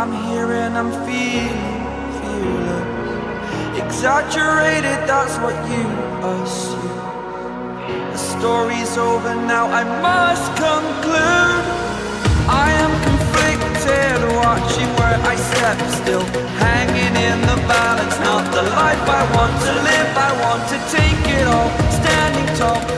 I'm here and I'm feeling fearless. Exaggerated, that's what you assume. The story's over now, I must conclude. I am conflicted, watching where I step still, hanging in the balance. Not the life I want to live, I want to take it all, standing tall.